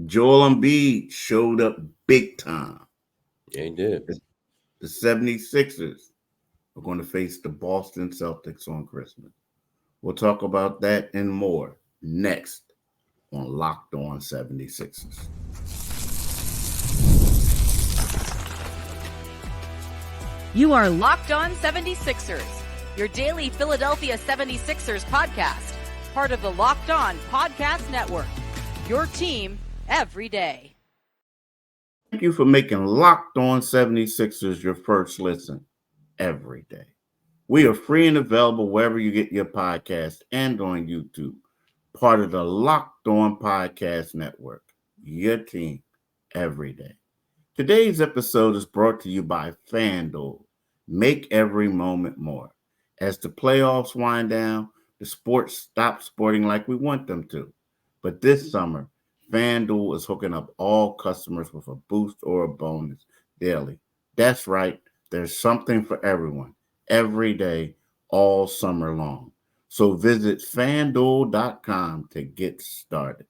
Joel Embiid showed up big time. Yeah, he did. The 76ers are going to face the Boston Celtics on Christmas. We'll talk about that and more next on Locked On 76ers. You are Locked On 76ers, your daily Philadelphia 76ers podcast, part of the Locked On Podcast Network, your team every day. Thank you for making Locked On 76ers your first listen every day. We are free and available wherever you get your podcast and on YouTube, part of the Locked On Podcast Network, your team every day. Today's episode is brought to you by FanDuel. Make every moment more. As the playoffs wind down, the sports stop sporting like we want them to. But this summer, FanDuel is hooking up all customers with a boost or a bonus daily. That's right, there's something for everyone, every day, all summer long. So visit fanduel.com to get started.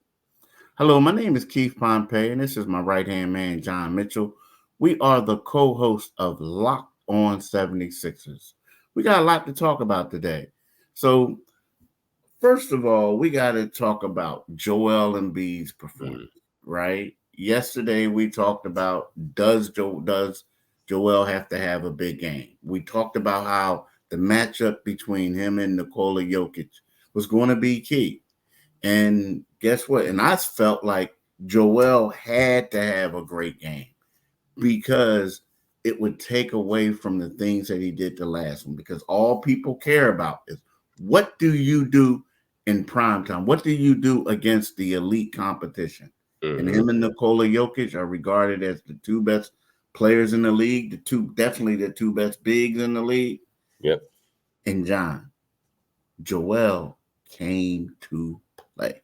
Hello, my name is Keith Pompey, and this is my right-hand man, John Mitchell. We are the co-hosts of Locked On 76ers. We got a lot to talk about today. So, first of all, we got to talk about Joel Embiid's performance, right? Yesterday, we talked about does Joel have to have a big game? We talked about how the matchup between him and Nikola Jokic was going to be key. And guess what? And I felt like Joel had to have a great game because it would take away from the things that he did the last one. Because all people care about is what do you do in prime time? What do you do against the elite competition? And him and Nikola Jokic are regarded as the two best players in the league, definitely the two best bigs in the league. Yep. And John, Joel came to play.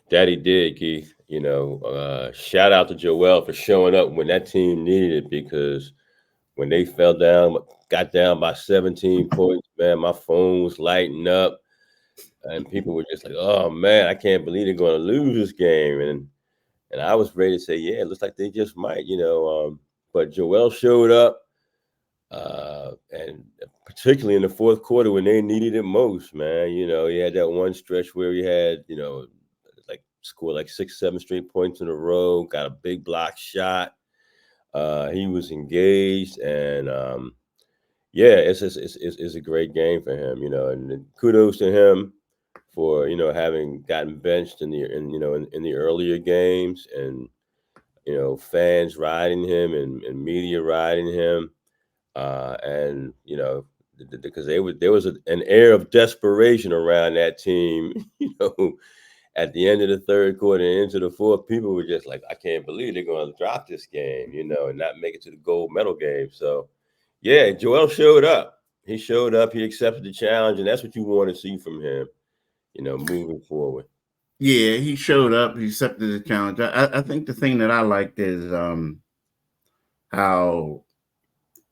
Daddy did, Keith. Shout out to Joel for showing up when that team needed it, because when they got down by 17 points, man, my phone was lighting up and people were just like, oh man, I can't believe they're going to lose this game. And I was ready to say, yeah, it looks like they just might, but Joel showed up. And particularly in the fourth quarter when they needed it most, man. He had that one stretch where he had, scored like 6-7 straight points in a row, got a big block shot. He was engaged, and it's a great game for him, and kudos to him for having gotten benched in the earlier games, and fans riding him and media riding him. And because there was an air of desperation around that team, at the end of the third quarter and into the fourth, people were just like, I can't believe they're going to drop this game, and not make it to the gold medal game. So, yeah, Joel showed up. He showed up. He accepted the challenge, and that's what you want to see from him, moving forward. Yeah, he showed up. He accepted the challenge. I think the thing that I liked is how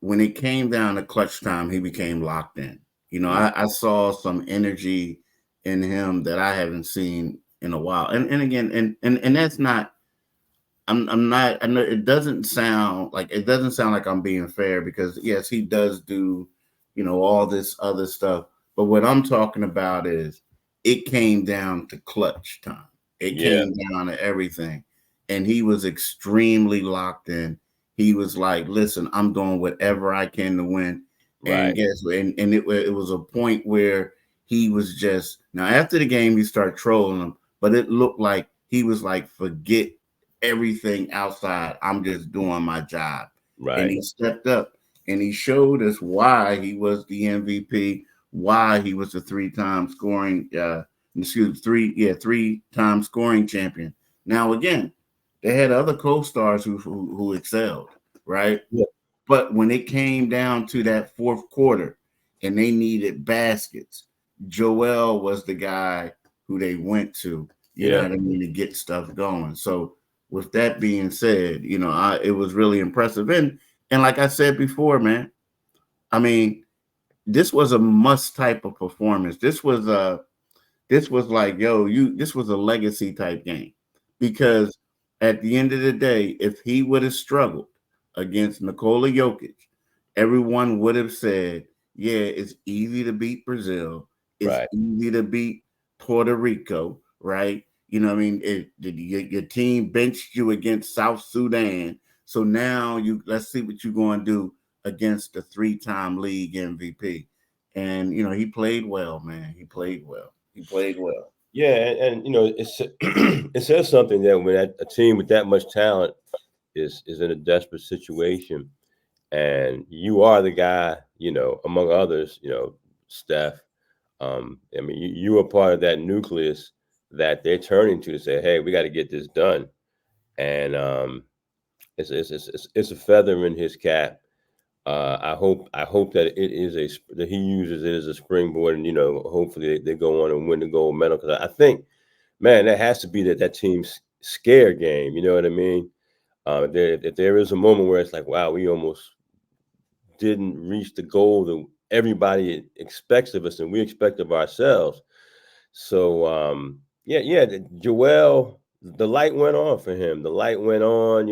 when it came down to clutch time, he became locked in. I saw some energy in him that I haven't seen in a while. And again, and that's not. I'm not. I know it doesn't sound like I'm being fair because yes, he does do, all this other stuff. But what I'm talking about is it came down to clutch time. It came down to everything, and he was extremely locked in. He was like, "Listen, I'm doing whatever I can to win." And Right. guess what? And it was a point where he was just now after the game he started trolling him, but it looked like he was like, "Forget everything outside. I'm just doing my job." And Right. he stepped up and he showed us why he was the MVP, why he was a three-time three-time scoring champion. Now again, they had other co-stars who excelled, right? Yeah. But when it came down to that fourth quarter and they needed baskets, Joel was the guy who they went to, you know what I mean, to get stuff going. So with that being said, it was really impressive. And like I said before, man, I mean, this was a must type of performance. This was like, this was a legacy type game because at the end of the day, if he would have struggled against Nikola Jokic, everyone would have said, yeah, it's easy to beat Brazil. It's Right. easy to beat Puerto Rico, right? You know what I mean? Your team benched you against South Sudan. So now let's see what you're going to do against the 3-time league MVP. And, he played well, man. He played well. He played well. Yeah, and it's it says something that when a team with that much talent is in a desperate situation, and you are the guy, among others, Steph. I mean, you are part of that nucleus that they're turning to say, "Hey, we got to get this done," and it's a feather in his cap. I hope that that he uses it as a springboard, and hopefully they go on and win the gold medal. Because I think, man, that has to be that team's scare game. You know what I mean? If there is a moment where it's like, wow, we almost didn't reach the goal that everybody expects of us and we expect of ourselves. So yeah, Joel, the light went on for him. The light went on.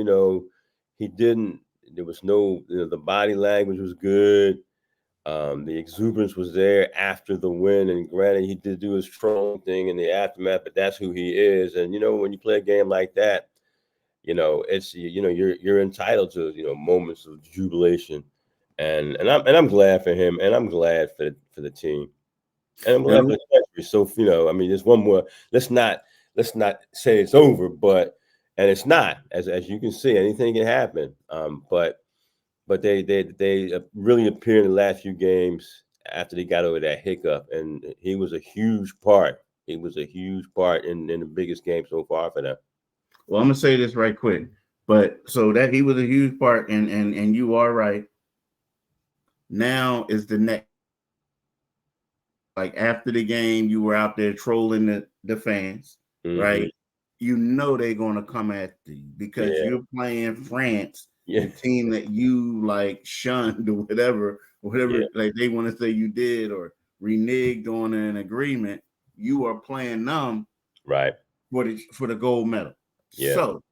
He didn't. There was no. The body language was good. The exuberance was there after the win, and granted, he did do his trolling thing in the aftermath, but that's who he is. And when you play a game like that, it's you're entitled to moments of jubilation, and I'm glad for him, and I'm glad for the team. And I'm glad for And the country. So, I mean, there's one more. Let's not say it's over, and it's not. As you can see, anything can happen. But they really appeared in the last few games after they got over that hiccup, and he was a huge part. He was a huge part in the biggest game so far for them. well, I'm gonna say this right quick. But so that he was a huge part, and you are right. Now is the next. Like after the game, you were out there trolling the fans, Hmm. right? You know they're gonna come at you because Yeah, you're playing France, yeah, the team that you like shunned or whatever yeah. like they want to say you did or reneged on an agreement. You are playing them Right. for the gold medal. Yeah. So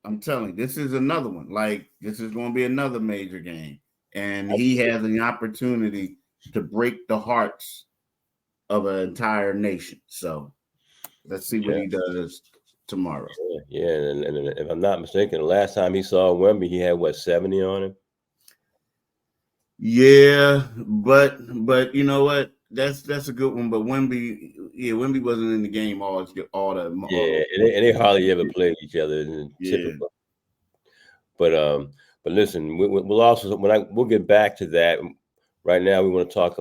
I'm telling you, this is another one. Like this is going to be another major game, and he has an opportunity to break the hearts of an entire nation. So let's see what Yeah. he does tomorrow. Yeah. And if I'm not mistaken, the last time he saw Wemby, he had what, 70 on him? Yeah, but you know what? That's a good one. But Wemby wasn't in the game all Yeah, those and they hardly ever yeah, played each other. And yeah. typical. But listen, we'll also we'll get back to that. Right now, we want to talk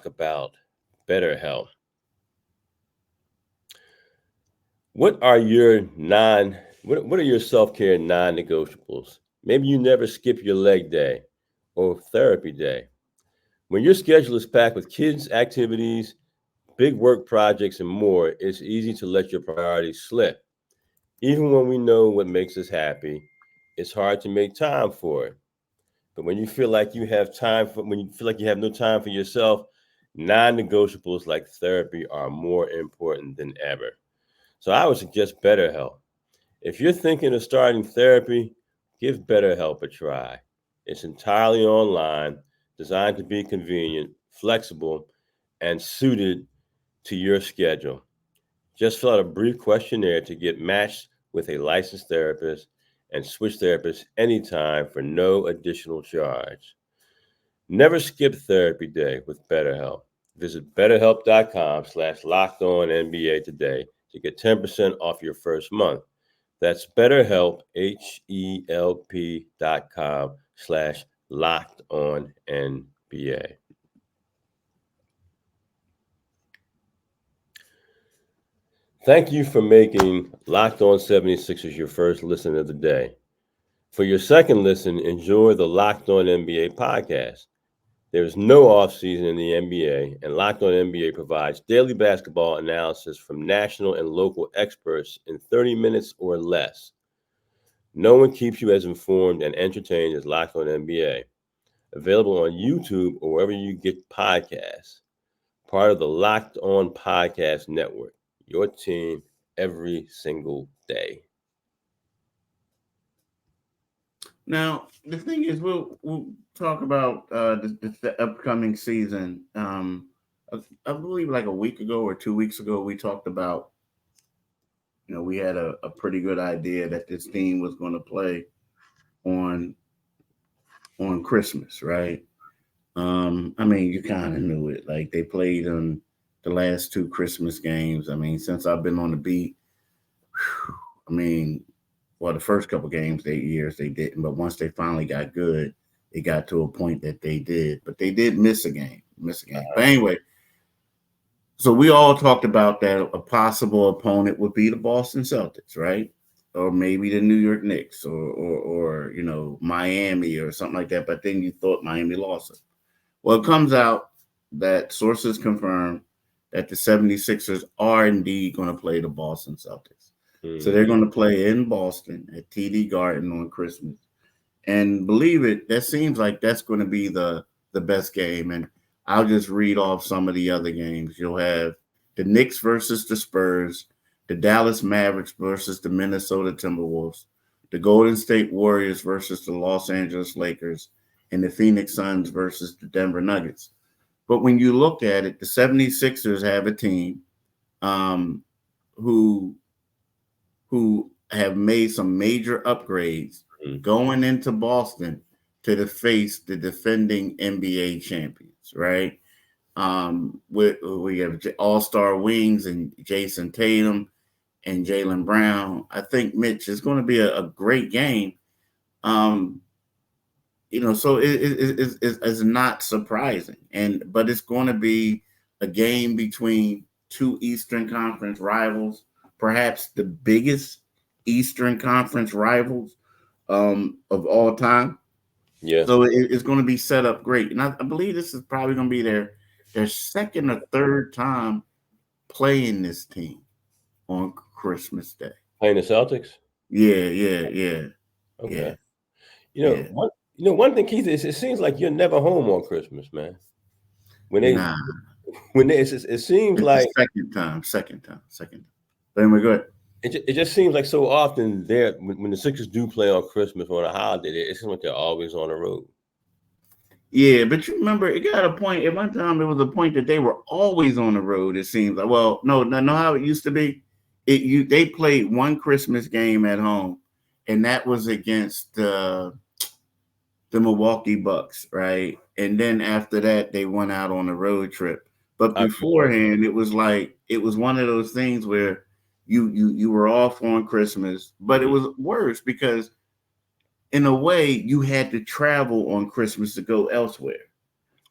about better health. What are your what are your self-care non-negotiables? Maybe you never skip your leg day or therapy day. When your schedule is packed with kids' activities, big work projects, and more, it's easy to let your priorities slip. Even when we know what makes us happy, it's hard to make time for it. But when you feel like you have no time for yourself, non-negotiables like therapy are more important than ever. So I would suggest BetterHelp. If you're thinking of starting therapy, give BetterHelp a try. It's entirely online, designed to be convenient, flexible, and suited to your schedule. Just fill out a brief questionnaire to get matched with a licensed therapist and switch therapists anytime for no additional charge. Never skip therapy day with BetterHelp. Visit betterhelp.com/lockedonnba today to get 10% off your first month. That's BetterHelp, HELP.com/lockedonnba. Thank you for making Locked On 76ers your first listen of the day. For your second listen, enjoy the Locked On NBA podcast. There is no offseason in the NBA, and Locked On NBA provides daily basketball analysis from national and local experts in 30 minutes or less. No one keeps you as informed and entertained as Locked On NBA. Available on YouTube or wherever you get podcasts. Part of the Locked On Podcast Network. Your team every single day. Now, the thing is, we'll talk about the upcoming season. I believe like a week ago or 2 weeks ago, we talked about, we had a pretty good idea that this team was going to play on Christmas, right? I mean, you kind of knew it. Like they played on the last two Christmas games. I mean, since I've been on the beat, I mean, well, the first couple games, years they didn't, but once they finally got good, it got to a point that they did. But they did miss a game. But anyway, so we all talked about that a possible opponent would be the Boston Celtics, right? Or maybe the New York Knicks, or Miami or something like that. But then you thought Miami lost it. Well, it comes out that sources confirm that the 76ers are indeed going to play the Boston Celtics. So they're going to play in Boston at TD Garden on Christmas. And believe it, that seems like that's going to be the best game. And I'll just read off some of the other games. You'll have the Knicks versus the Spurs, the Dallas Mavericks versus the Minnesota Timberwolves, the Golden State Warriors versus the Los Angeles Lakers, and the Phoenix Suns versus the Denver Nuggets. But when you look at it, the 76ers have a team who have made some major upgrades going into Boston to face the defending NBA champions, right? We have all-star wings and Jason Tatum and Jaylen Brown. I think, Mitch, it's going to be a great game. So it's not surprising, but it's going to be a game between two Eastern Conference rivals, perhaps the biggest Eastern Conference rivals of all time. Yeah. So it's going to be set up great, and I believe this is probably going to be their second or third time playing this team on Christmas Day. Playing the Celtics? Yeah. Okay. Yeah. One thing, Keith, is it seems like you're never home on Christmas, man. It seems like second time. But anyway, go ahead. It just seems like so often when the Sixers do play on Christmas or on a holiday, it seems like they're always on the road. Yeah, but you remember it got a point at one time. There was a point that they were always on the road. It seems like, well, no, how it used to be. They played one Christmas game at home, and that was against the Milwaukee Bucks, right? And then after that, they went out on a road trip. But beforehand, it was one of those things where you were off on Christmas, but it was worse because in a way you had to travel on Christmas to go elsewhere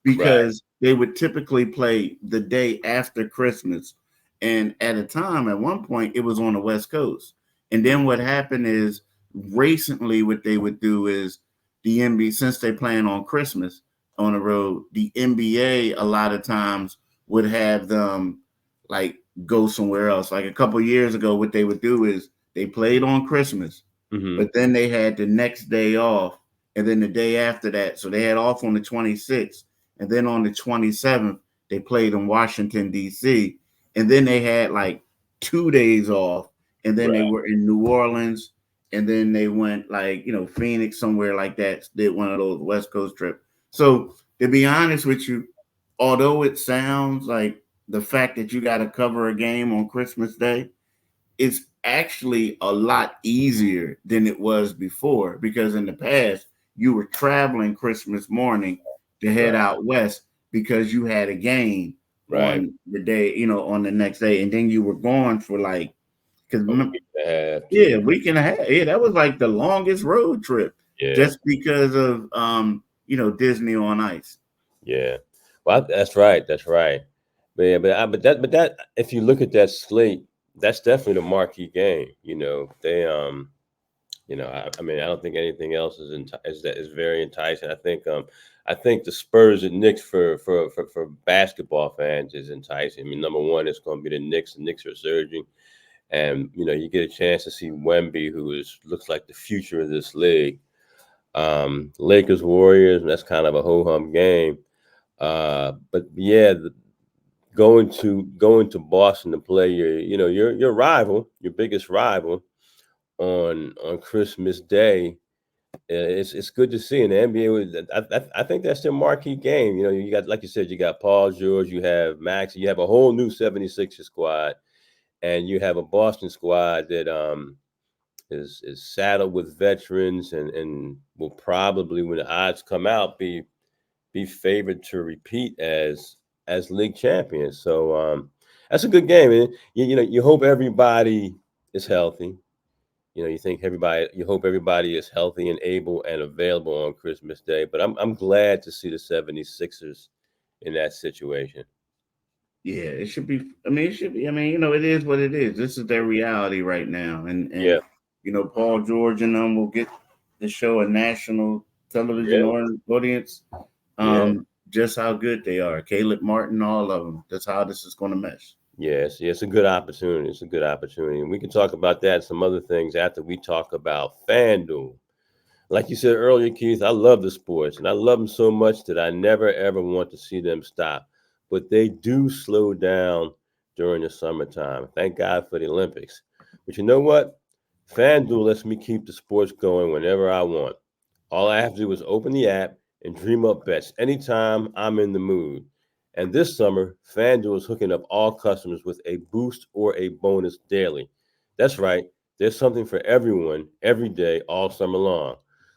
because they would typically play the day after Christmas. And at one point, it was on the West Coast. And then what happened is recently what they would do is the NBA, since they playing on Christmas on the road, the NBA a lot of times would have them like go somewhere else. Like a couple of years ago, what they would do is they played on Christmas, but then they had the next day off, and then the day after that. So they had off on the 26th, and then on the 27th, they played in Washington, D.C., and then they had like 2 days off, and then they were in New Orleans, and then they went Phoenix, somewhere like that, did one of those West Coast trips. So to be honest with you, although it sounds like the fact that you got to cover a game on Christmas Day, it's actually a lot easier than it was before, because in the past you were traveling Christmas morning to head out west because you had a game on the day, on the next day, and then you were gone for like a week and a half. Yeah, that was like the longest road trip, just because of Disney on Ice. Yeah, well, that's right. But that if you look at that slate, that's definitely the marquee game. They I mean, I don't think anything else is very enticing. I think the Spurs and Knicks for basketball fans is enticing. I mean, number one, it's going to be the Knicks. The Knicks are surging, and you get a chance to see Wemby, who looks like the future of this league. Lakers Warriors, and that's kind of a ho hum game. But yeah, going to Boston to play your rival, your biggest rival on Christmas Day. It's good to see. And the NBA, I think that's their marquee game. You got, like you said, you got Paul George, you have Max, you have a whole new 76er squad, and you have a Boston squad that is saddled with veterans and will probably, when the odds come out, be favored to repeat as league champions. So that's a good game. And you hope everybody is healthy. You hope everybody is healthy and able and available on Christmas Day. But I'm glad to see the 76ers in that situation. Yeah, it should be. I mean, it should be. I mean, it is what it is. This is their reality right now, and Yeah. Paul George and them will get the show a national television Yeah. audience. Yeah. Just how good they are. Caleb Martin, all of them. That's how this is going to mesh. Yes, it's a good opportunity. It's a good opportunity. And we can talk about that and some other things after we talk about FanDuel. Like you said earlier, Keith, I love the sports, and I love them so much that I never, ever want to see them stop. But they do slow down during the summertime. Thank God for the Olympics. But you know what? FanDuel lets me keep the sports going whenever I want. All I have to do is open the app and dream up bets anytime I'm in the mood. And this summer, FanDuel is hooking up all customers with a boost or a bonus daily. That's right, there's something for everyone every day, all summer long.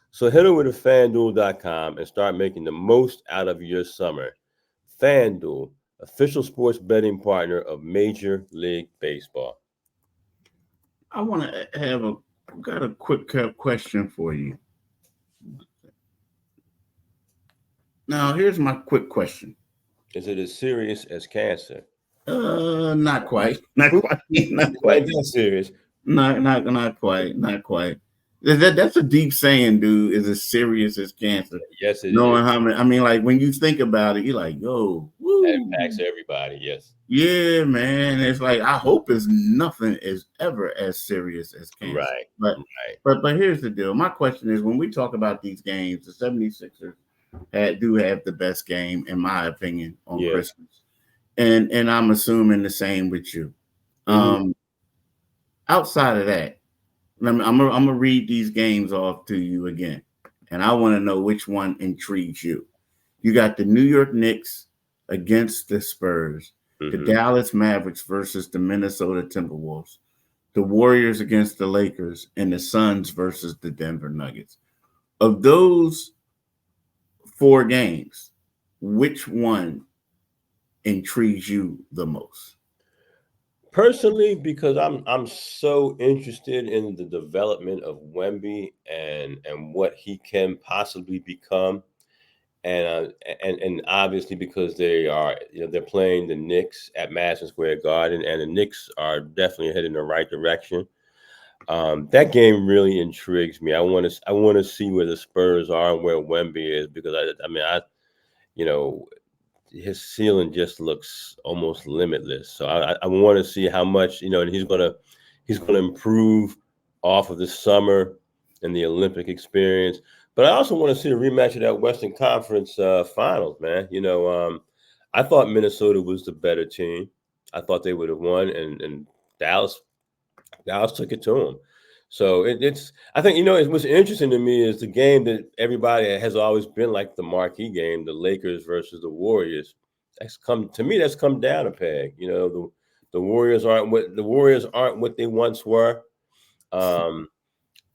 So head over to fanduel.com and start making the most out of your summer. FanDuel, official sports betting partner of Major League Baseball. I want to I've got a quick question for you. Now, here's my quick question. Is it as serious as cancer? Not quite. Not quite. Not quite. That serious. Not quite. Not quite. That's a deep saying, dude. Is as serious as cancer. Yes, it Knowing is. how many, I mean, like when you think about it, you're like, yo, woo. That impacts everybody. Yes. Yeah, man. It's like I hope it's nothing is ever as serious as cancer. Right. But here's the deal. My question is, when we talk about these games, the 76ers do have the best game, in my opinion, on Christmas. And I'm assuming the same with you. Outside of that, I'm gonna read these games off to you again, and I want to know which one intrigues you. You got the New York Knicks against the Spurs, the Dallas Mavericks versus the Minnesota Timberwolves, the Warriors against the Lakers, and the Suns versus the Denver Nuggets. Of those 4 games, which one intrigues you the most? Personally, because I'm so interested in the development of Wemby and what he can possibly become, and obviously because they are they're playing the Knicks at Madison Square Garden, and the Knicks are definitely heading in the right direction. That game really intrigues me. I want to see where the Spurs are and where Wemby is, because his ceiling just looks almost limitless. So I want to see how much, and he's gonna improve off of the summer and the Olympic experience. But I also want to see a rematch of that Western Conference Finals, man. I thought Minnesota was the better team. I thought they would have won, and Dallas took it to them. So it's I think what's interesting to me is the game that everybody has always been like the marquee game, the Lakers versus the Warriors. That's come down a peg. The Warriors aren't what they once were.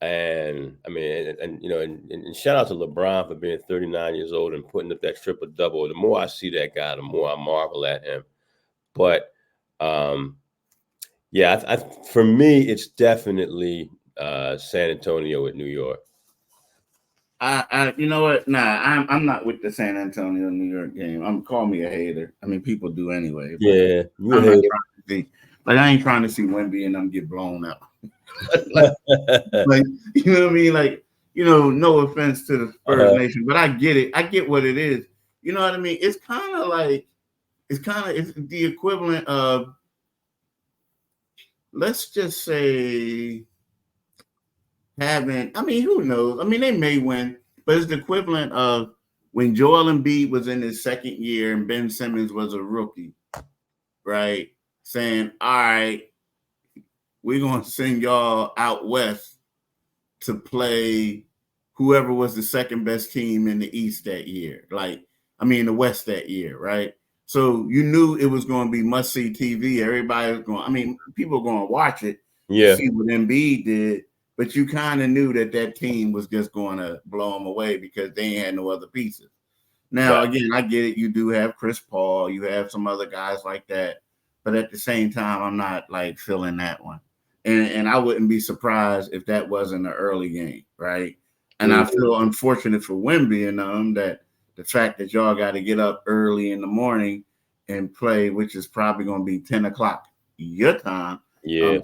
And I mean, and shout out to LeBron for being 39 years old and putting up that triple double. The more I see that guy, the more I marvel at him. But yeah, for me, it's definitely San Antonio with New York. You know what? Nah, I'm not with the San Antonio New York game. Call me a hater. I mean, people do anyway. Yeah, I'm not trying to see. Like, I ain't trying to see Wemby and them get blown out. like, you know what I mean? Like, no offense to the Spurs Nation, but I get it. I get what it is. You know what I mean? It's kind of like it's the equivalent of, let's just say, who knows? I mean, they may win, but it's the equivalent of when Joel Embiid was in his second year and Ben Simmons was a rookie. right, saying, all right, we're going to send y'all out west to play whoever was the second best team in the East that year. The West that year, right? So you knew it was going to be must see TV. Everybody was going, people were going to watch it to Yeah. see what Embiid did, but you kind of knew that team was just going to blow them away because they had no other pieces. Now, Right. again, I get it. You do have Chris Paul, you have some other guys like that, but at the same time, I'm not like feeling that one. And I wouldn't be surprised if that wasn't an early game, right? And I Mhm. feel unfortunate for Wemby and that the fact that y'all got to get up early in the morning and play, which is probably going to be 10 o'clock your time, Yeah.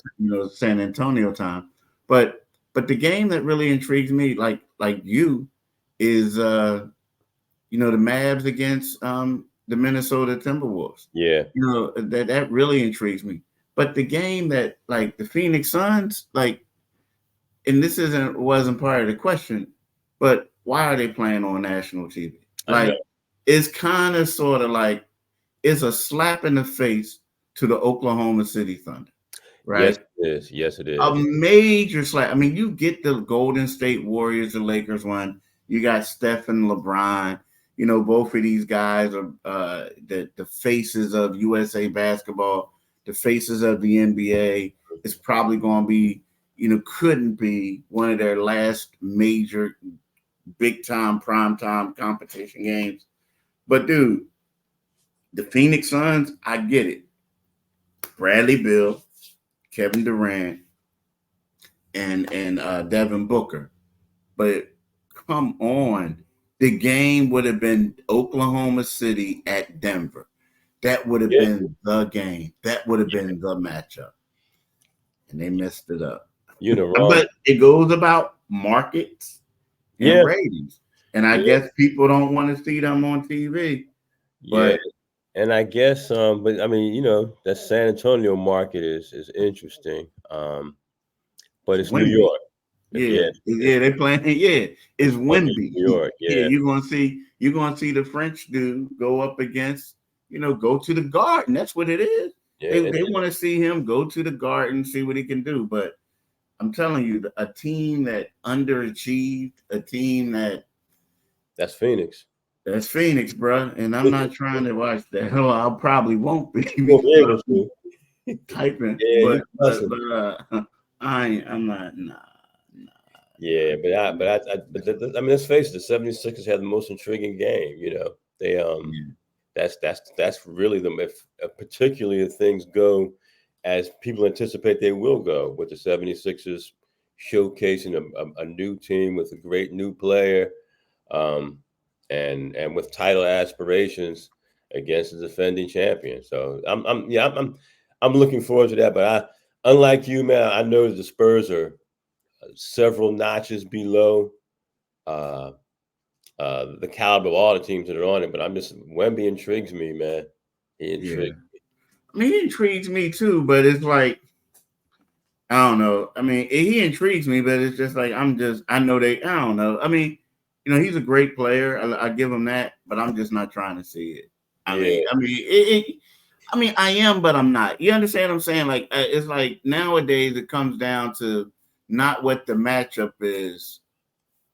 San Antonio time. But the game that really intrigues me, like you, is the Mavs against the Minnesota Timberwolves. Yeah. That really intrigues me. But the game that like the Phoenix Suns, and this wasn't part of the question, but why are they playing on national TV? I know. It's kind of sort of like it's a slap in the face to the Oklahoma City Thunder, Yes, right? it is. Yes, it A is. major slap. You get the Golden State Warriors, the Lakers one. You got Steph and LeBron. Both of these guys are the faces of USA basketball, the faces of the NBA. It's probably going to be, couldn't be one of their last major big time, prime time competition games. But dude, the Phoenix Suns, I get it. Bradley Beal, Kevin Durant, and Devin Booker. But come on, the game would have been Oklahoma City at Denver. That would have Yeah. been the game. That would have been the matchup, and they messed it up. You're in the wrong. But it goes about markets and Yeah. ratings, and I Yeah. guess people don't want to see them on TV. Yeah. But And I guess, but I mean, that San Antonio market is interesting. But it's it's New Wemby. York. Yeah, It's yeah, they playing. Yeah, it's Wemby. New York. Yeah, Yeah. you're gonna see the French dude go up against, go to the Garden. That's what it is. Yeah. They want to see him go to the Garden, see what he can do. But I'm telling you, a team that underachieved, a team That's Phoenix. that's Phoenix, bro. And I'm not trying to watch that. Hell, I probably won't be You'll be because able I'll be to. typing. Yeah, But you busting. I'm not. Nah. Yeah, I mean, let's face it, the 76ers had the most intriguing game. They Yeah. that's really particularly if things go as people anticipate they will go, with the 76ers showcasing a new team with a great new player, um, and with title aspirations against the defending champion. So I'm looking forward to that. But unlike you, man, I know the Spurs are several notches below uh, the caliber of all the teams that are on it. But Wemby intrigues me, man. He Yeah. intrigues. He intrigues me too, but it's like I don't know. He intrigues me, but it's just like I know I don't know. He's a great player. I give him that, but I'm just not trying to see it. Yeah, I am, but I'm not. You understand what I'm saying? Like it's like nowadays it comes down to not what the matchup is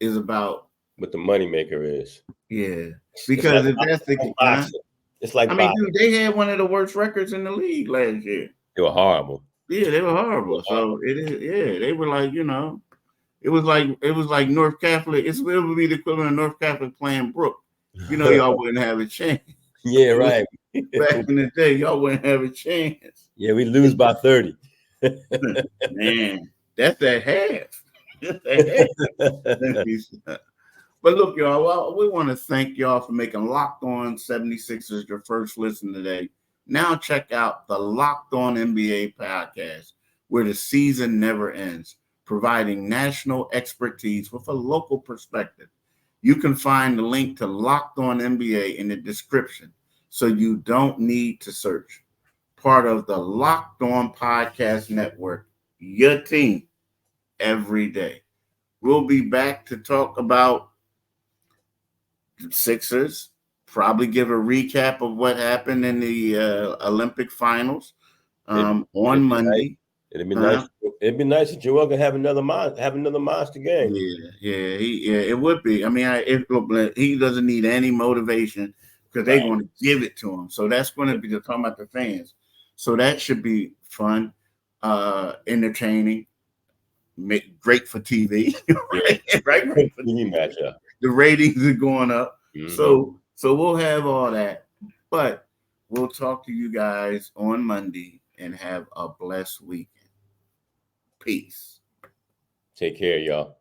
about. what the moneymaker is. Yeah, It's because like, if that's the like huh? boxing. It's like boxing. Dude, they had one of the worst records in the league last year. They were horrible. Yeah, they were horrible. So it is. Yeah, they were like it was like North Catholic. It would be the equivalent of North Catholic playing Brook. Y'all wouldn't have a chance. Yeah, right. Back in the day, y'all wouldn't have a chance. Yeah, we lose by 30. Man, that's that half. That's that half. But look, y'all, well, we want to thank y'all for making Locked On 76ers your first listen today. Now check out the Locked On NBA podcast, where the season never ends, providing national expertise with a local perspective. You can find the link to Locked On NBA in the description, so you don't need to search. Part of the Locked On Podcast Network, your team every day. We'll be back to talk about the Sixers, probably give a recap of what happened in the Olympic finals on Monday. It'd be nice. It'd be nice if Joel could have another monster game. Yeah, it would be. I mean, he doesn't need any motivation because they're going to give it to him. So that's going to be talking about the fans. So that should be fun, entertaining, great for TV, right? Great for TV matchup. The ratings are going up. Mm-hmm. So we'll have all that, but we'll talk to you guys on Monday and have a blessed weekend. Peace. Take care, y'all.